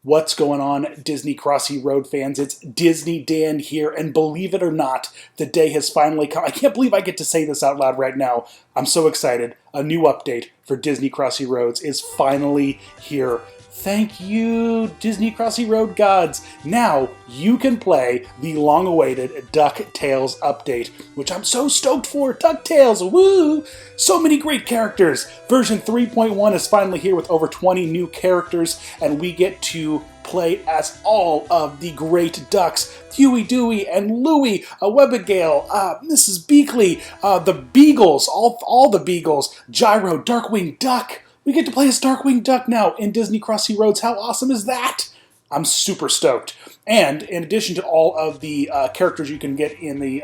What's going on, Disney Crossy Road fans? It's Disney Dan here, and believe it or not, the day has finally come. I can't believe I get to say this out loud right now. I'm so excited. A new update for Disney Crossy Roads is finally here. Thank you, Disney Crossy Road gods. Now you can play the long-awaited DuckTales update, which I'm so stoked for. DuckTales, woo! So many great characters. Version 3.1 is finally here with over 20 new characters, and we get to play as all of the great ducks. Huey, Dewey, and Louie, Webigail, Mrs. Beakley, the Beagles, all the Beagles, Gyro, Darkwing Duck. We get to play as Darkwing Duck now in Disney Crossy Roads. How awesome is that? I'm super stoked. And in addition to all of the characters you can get in the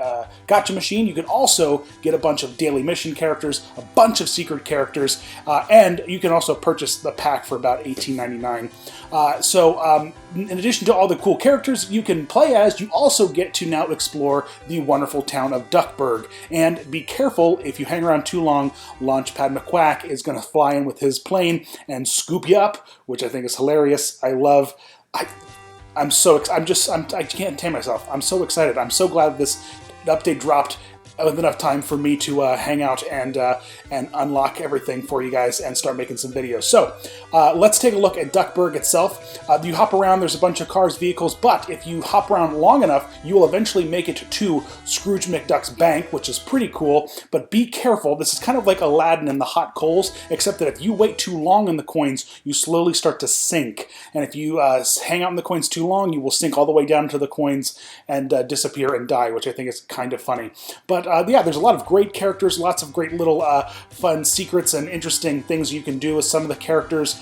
Gacha Machine, you can also get a bunch of daily mission characters, a bunch of secret characters, and you can also purchase the pack for about $18.99. In addition to all the cool characters you can play as, you also get to now explore the wonderful town of Duckburg. And be careful, if you hang around too long, Launchpad McQuack is going to fly in with his plane and scoop you up, which I think is hilarious. I can't tame myself. I'm so excited. I'm so glad this update dropped with enough time for me to hang out and unlock everything for you guys and start making some videos. So let's take a look at Duckburg itself. You hop around, there's a bunch of cars, vehicles, but if you hop around long enough, you will eventually make it to Scrooge McDuck's bank, which is pretty cool, but be careful. This is kind of like Aladdin and the hot coals, except that if you wait too long in the coins, you slowly start to sink. And if you hang out in the coins too long, you will sink all the way down into the coins and disappear and die, which I think is kind of funny. But yeah, there's a lot of great characters, lots of great little fun secrets and interesting things you can do with some of the characters,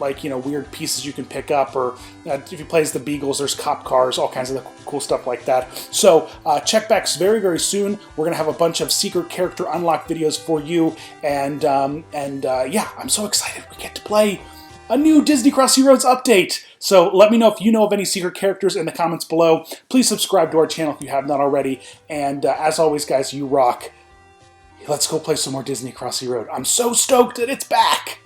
like, weird pieces you can pick up, or if you play as the Beagles, there's cop cars, all kinds of cool stuff like that. So check back very, very soon. We're going to have a bunch of secret character unlock videos for you, and yeah, I'm so excited. We get to play a new Disney Crossy Roads update. So let me know if you know of any secret characters in the comments below. Please subscribe to our channel if you have not already. And as always, guys, you rock. Let's go play some more Disney Crossy Road. I'm so stoked that it's back.